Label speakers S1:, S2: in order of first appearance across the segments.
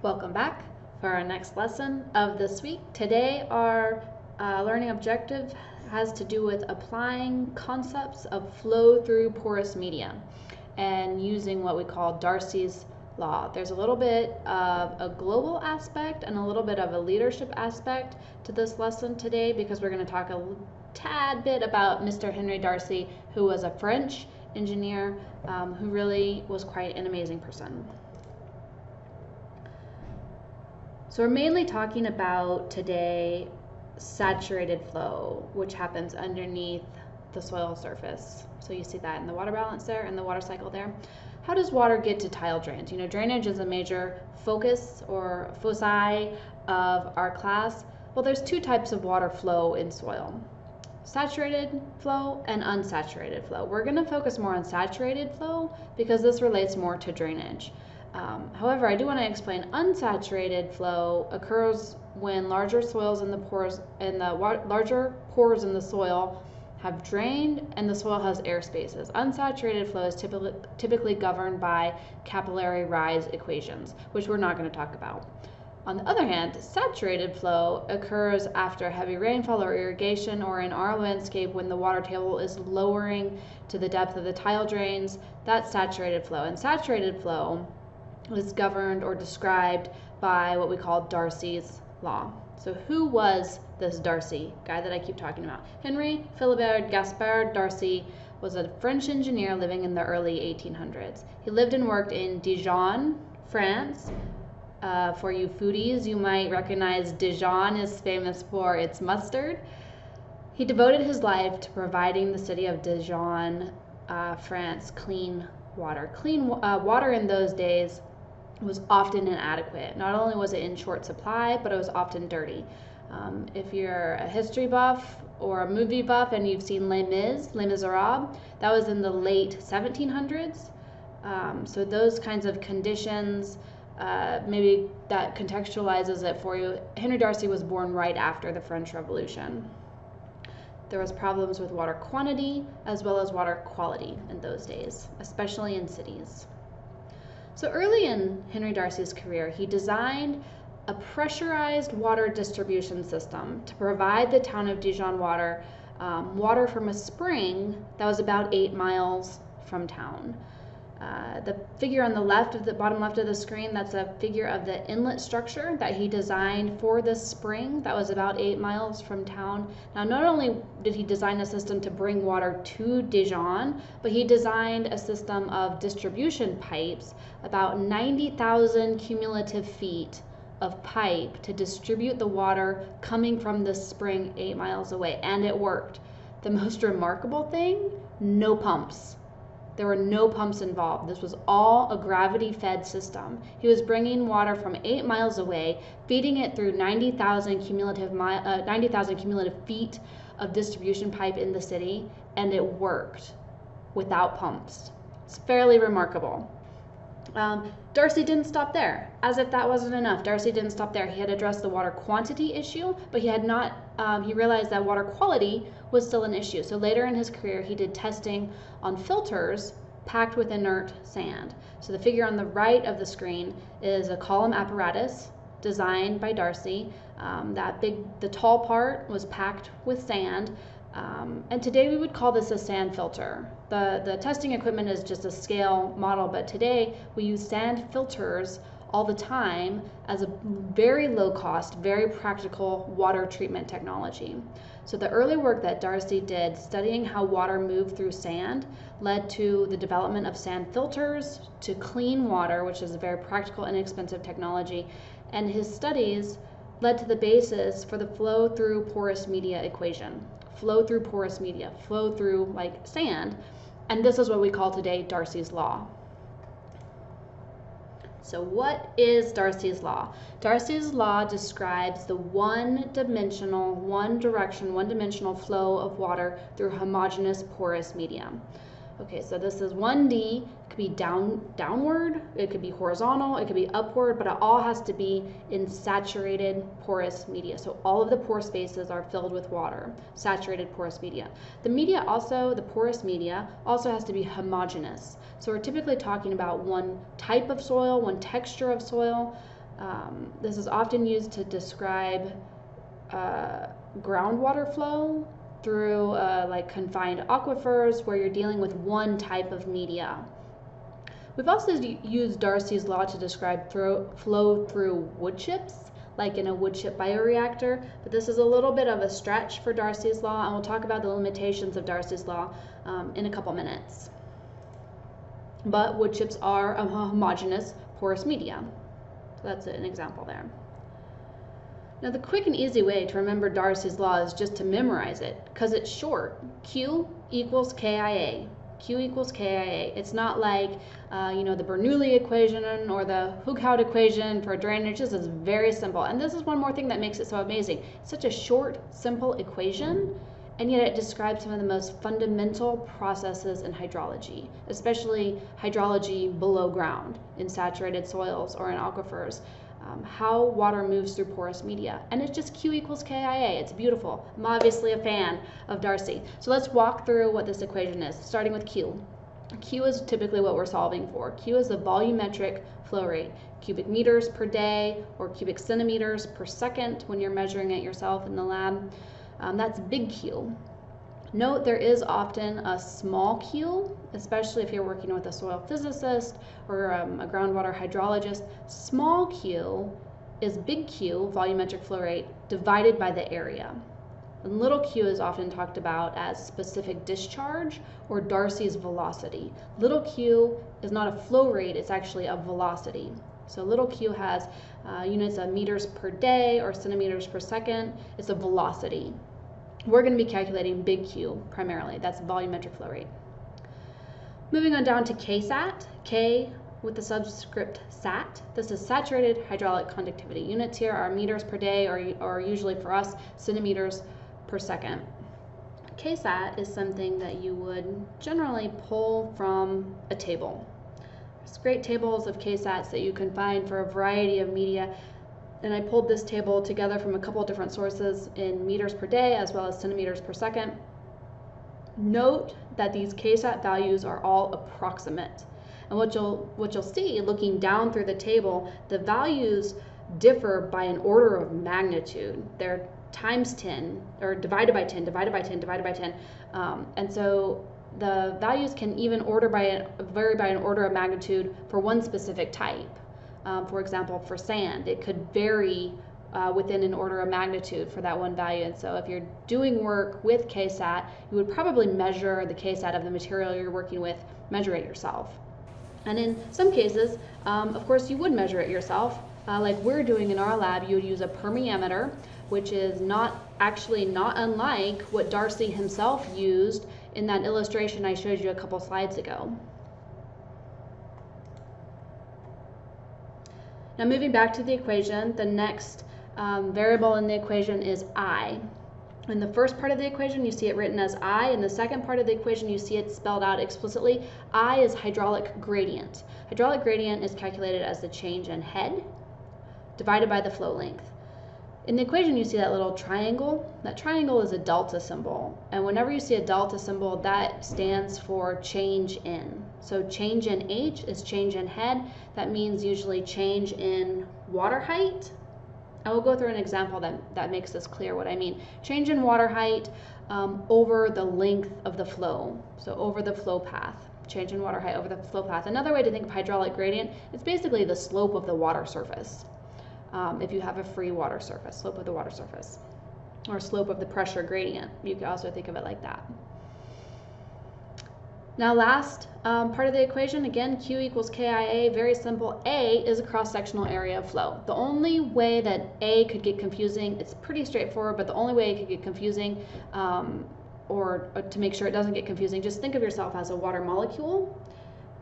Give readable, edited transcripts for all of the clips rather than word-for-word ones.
S1: Welcome back for our next lesson of this week. Today our learning objective has to do with applying concepts of flow through porous media and using what we call Darcy's law. There's a little bit of a global aspect and a little bit of a leadership aspect to this lesson today because we're going to talk a tad bit about Mr. Henry Darcy, who was a French engineer who really was quite an amazing person. So we're mainly talking about today saturated flow, which happens underneath the soil surface. So you see that in the water balance there and the water cycle there. How does water get to tile drains? You know, drainage is a major focus or foci of our class. Well, there's two types of water flow in soil: saturated flow and unsaturated flow. We're going to focus more on saturated flow because this relates more to drainage. However, I do want to explain unsaturated flow occurs when larger soils in the pores larger pores in the soil have drained and the soil has air spaces. Unsaturated flow is typically governed by capillary rise equations, which we're not going to talk about. On the other hand, saturated flow occurs after heavy rainfall or irrigation, or in our landscape when the water table is lowering to the depth of the tile drains. That's saturated flow. And saturated flow is governed or described by what we call Darcy's law. So who was this Darcy guy that I keep talking about? Henry Philibert Gaspard Darcy was a French engineer living in the early 1800s. He lived and worked in Dijon, France. For you foodies, you might recognize Dijon is famous for its mustard. He devoted his life to providing the city of Dijon, France, clean water. Clean water in those days was often inadequate. Not only was it in short supply, but it was often dirty. If you're a history buff or a movie buff and you've seen Les Miserables, that was in the late 1700s. So those kinds of conditions, maybe that contextualizes it for you. Henry Darcy was born right after the French Revolution. There was problems with water quantity as well as water quality in those days, especially in cities. So early in Henry Darcy's career, he designed a pressurized water distribution system to provide the town of Dijon water from a spring that was about 8 miles from town. The figure on the bottom left of the screen, that's a figure of the inlet structure that he designed for this spring that was about 8 miles from town. Now, not only did he design a system to bring water to Dijon, but he designed a system of distribution pipes, about 90,000 cumulative feet of pipe to distribute the water coming from this spring 8 miles away, and it worked. The most remarkable thing, no pumps. There were no pumps involved. This was all a gravity-fed system. He was bringing water from 8 miles away, feeding it through 90,000 cumulative feet of distribution pipe in the city, and it worked without pumps. It's fairly remarkable. Darcy didn't stop there. As if that wasn't enough, Darcy didn't stop there. He had addressed the water quantity issue, but he realized that water quality was still an issue. So later in his career, he did testing on filters packed with inert sand. So the figure on the right of the screen is a column apparatus designed by Darcy. The tall part was packed with sand. And today we would call this a sand filter. The testing equipment is just a scale model, but today we use sand filters all the time as a very low cost, very practical water treatment technology. So the early work that Darcy did studying how water moved through sand led to the development of sand filters to clean water, which is a very practical, inexpensive technology. And his studies led to the basis for the flow through porous media equation. Flow through porous media, flow through like sand. And this is what we call today Darcy's law. So what is Darcy's law? Darcy's law describes the one-dimensional flow of water through homogeneous porous medium. Okay, so this is 1D. It could be downward, it could be horizontal, it could be upward, but it all has to be in saturated porous media. So all of the pore spaces are filled with water, saturated porous media. The porous media also has to be homogeneous. So we're typically talking about one type of soil, one texture of soil. This is often used to describe groundwater flow through like confined aquifers where you're dealing with one type of media. We've also used Darcy's law to describe flow through wood chips, like in a wood chip bioreactor, but this is a little bit of a stretch for Darcy's law, and we'll talk about the limitations of Darcy's law in a couple minutes. But wood chips are a homogeneous porous media. So that's an example there. Now the quick and easy way to remember Darcy's law is just to memorize it, because it's short. Q equals KIA. Q equals KIA. It's not like, the Bernoulli equation or the Hookehout equation for drainage. This is very simple. And this is one more thing that makes it so amazing. It's such a short, simple equation, and yet it describes some of the most fundamental processes in hydrology, especially hydrology below ground in saturated soils or in aquifers. How water moves through porous media. And it's just Q equals KIA. It's beautiful. I'm obviously a fan of Darcy. So let's walk through what this equation is, starting with Q. Q is typically what we're solving for. Q is the volumetric flow rate, cubic meters per day or cubic centimeters per second when you're measuring it yourself in the lab. That's big Q. Note there is often a small q, especially if you're working with a soil physicist or a groundwater hydrologist. Small q is big Q, volumetric flow rate, divided by the area. And little q is often talked about as specific discharge or Darcy's velocity. Little q is not a flow rate, it's actually a velocity. So little q has units of meters per day or centimeters per second. It's a velocity. We're going to be calculating big Q primarily. That's volumetric flow rate. Moving on down to KSAT, K with the subscript SAT. This is saturated hydraulic conductivity. Units here are meters per day or usually for us centimeters per second. KSAT is something that you would generally pull from a table. There's great tables of KSATs that you can find for a variety of media. And I pulled this table together from a couple of different sources in meters per day as well as centimeters per second. Note that these KSAT values are all approximate. And what you'll see looking down through the table, the values differ by an order of magnitude. They're times 10 or divided by 10, divided by 10, divided by 10. And so the values can even vary by an order of magnitude for one specific type. For example, for sand, it could vary within an order of magnitude for that one value. And so if you're doing work with KSAT, you would probably measure the KSAT of the material you're working with, measure it yourself. And in some cases, of course, you would measure it yourself. Like we're doing in our lab, you would use a permeameter, which is not unlike what Darcy himself used in that illustration I showed you a couple slides ago. Now moving back to the equation, the next variable in the equation is I. In the first part of the equation, you see it written as I. In the second part of the equation, you see it spelled out explicitly. I is hydraulic gradient. Hydraulic gradient is calculated as the change in head divided by the flow length. In the equation, you see that little triangle. That triangle is a delta symbol. And whenever you see a delta symbol, that stands for change in. So change in H is change in head. That means usually change in water height. I will go through an example that makes this clear what I mean. Change in water height over the length of the flow. So over the flow path. Change in water height over the flow path. Another way to think of hydraulic gradient, it's basically the slope of the water surface. If you have a free water surface, slope of the water surface, or slope of the pressure gradient. You can also think of it like that. Now last part of the equation, again, Q equals KIA, very simple. A is a cross-sectional area of flow. The only way that A could get confusing, it's pretty straightforward, but the only way it could get confusing, or to make sure it doesn't get confusing, just think of yourself as a water molecule.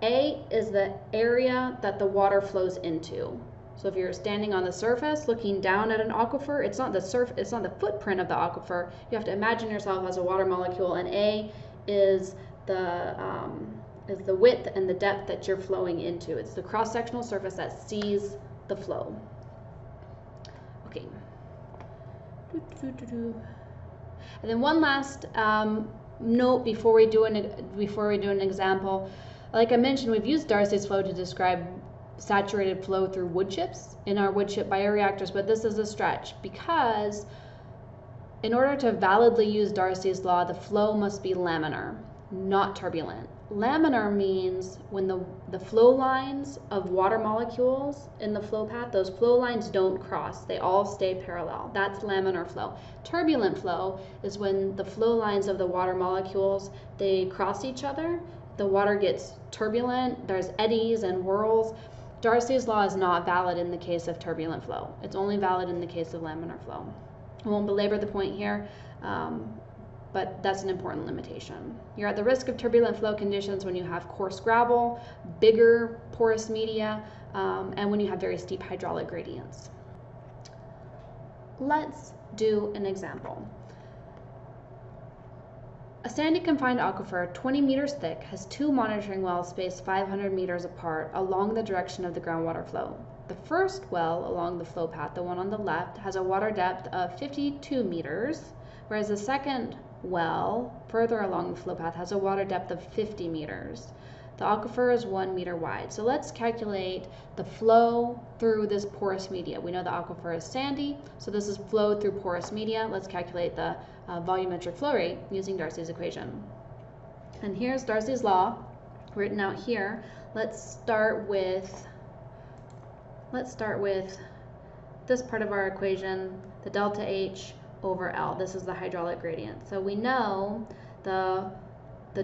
S1: A is the area that the water flows into. So if you're standing on the surface looking down at an aquifer, it's not the footprint of the aquifer. You have to imagine yourself as a water molecule, and A is the width and the depth that you're flowing into. It's the cross-sectional surface that sees the flow. Okay. And then one last note before we do an example. Like I mentioned, we've used Darcy's flow to describe saturated flow through wood chips in our wood chip bioreactors, but this is a stretch because in order to validly use Darcy's law, the flow must be laminar, not turbulent. Laminar means when the flow lines of water molecules in the flow path, those flow lines don't cross. They all stay parallel. That's laminar flow. Turbulent flow is when the flow lines of the water molecules, they cross each other. The water gets turbulent. There's eddies and whirls. Darcy's law is not valid in the case of turbulent flow. It's only valid in the case of laminar flow. I won't belabor the point here, but that's an important limitation. You're at the risk of turbulent flow conditions when you have coarse gravel, bigger porous media, and when you have very steep hydraulic gradients. Let's do an example. A sandy confined aquifer 20 meters thick has two monitoring wells spaced 500 meters apart along the direction of the groundwater flow. The first well along the flow path, the one on the left, has a water depth of 52 meters, whereas the second well further along the flow path has a water depth of 50 meters. The aquifer is 1 meter wide. So let's calculate the flow through this porous media. We know the aquifer is sandy, so this is flow through porous media. Let's calculate the volumetric flow rate using Darcy's equation. And here's Darcy's law written out here. Let's start with this part of our equation, the delta H over L. This is the hydraulic gradient. So we know the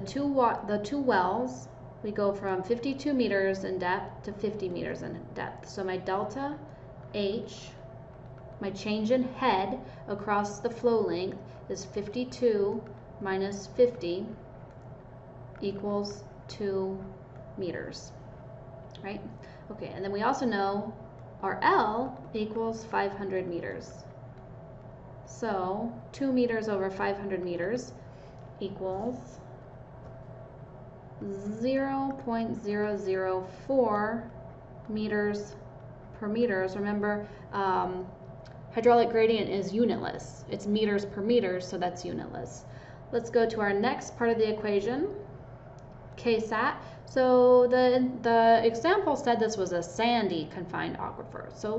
S1: two wells, we go from 52 meters in depth to 50 meters in depth. So my delta H, my change in head across the flow length, is 52 minus 50 equals 2 meters, right? Okay, and then we also know our L equals 500 meters. So 2 meters over 500 meters equals 0.004 meters per meters. Remember, hydraulic gradient is unitless. It's meters per meter, so that's unitless. Let's go to our next part of the equation, KSAT. So the example said this was a sandy confined aquifer. So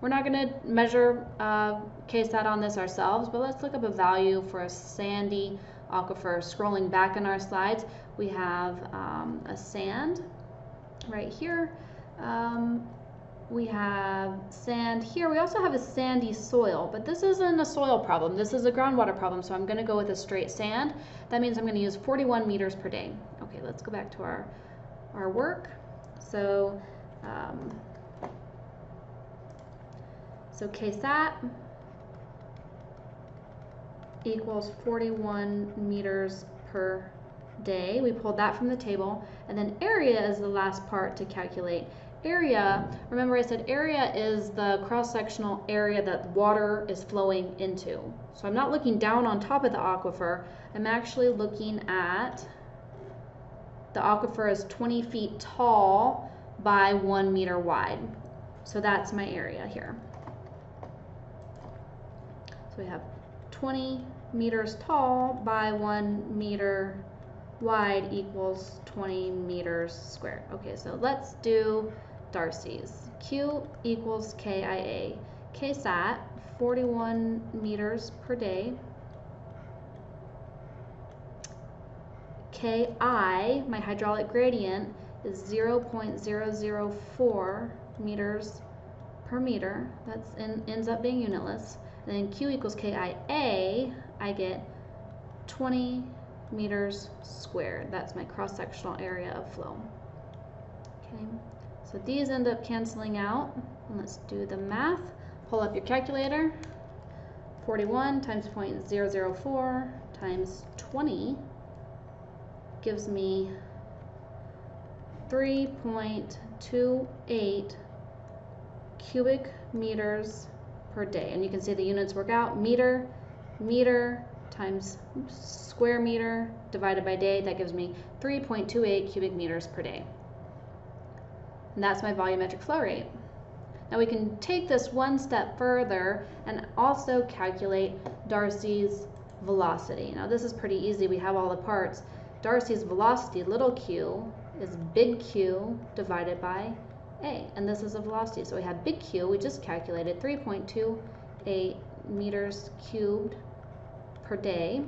S1: we're not going to measure KSAT on this ourselves, but let's look up a value for a sandy aquifer. Scrolling back in our slides, we have a sand right here. We have sand here. We also have a sandy soil, but this isn't a soil problem. This is a groundwater problem, so I'm going to go with a straight sand. That means I'm going to use 41 meters per day. Okay, let's go back to our work. So KSAT equals 41 meters per day. We pulled that from the table, and then area is the last part to calculate. Area, remember I said area is the cross-sectional area that water is flowing into. So I'm not looking down on top of the aquifer, I'm actually looking at the aquifer is 20 feet tall by 1 meter wide. So that's my area here. So we have 20 meters tall by 1 meter wide equals 20 meters squared. Okay, so let's do Darcy's. Q equals KIA. KSAT, 41 meters per day. Ki, my hydraulic gradient, is 0.004 meters per meter. That ends up being unitless. And then Q equals KIA, I get 20 meters squared. That's my cross-sectional area of flow. Okay, so these end up canceling out. And let's do the math. Pull up your calculator. 41 times 0.004 times 20 gives me 3.28 cubic meters per day. And you can see the units work out. Meter times square meter divided by day, that gives me 3.28 cubic meters per day. And that's my volumetric flow rate. Now we can take this one step further and also calculate Darcy's velocity. Now this is pretty easy, we have all the parts. Darcy's velocity, little q, is big Q divided by and this is a velocity. So we have big Q, we just calculated 3.28 meters cubed per day.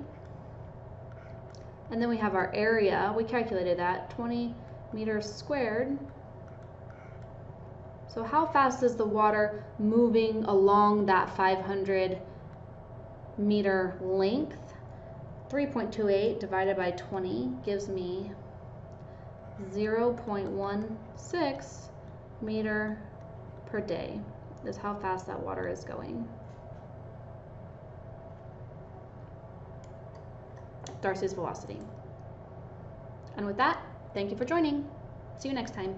S1: And then we have our area, we calculated that, 20 meters squared. So how fast is the water moving along that 500 meter length? 3.28 divided by 20 gives me 0.16 meter per day is how fast that water is going. Darcy's velocity. And with that, thank you for joining. See you next time.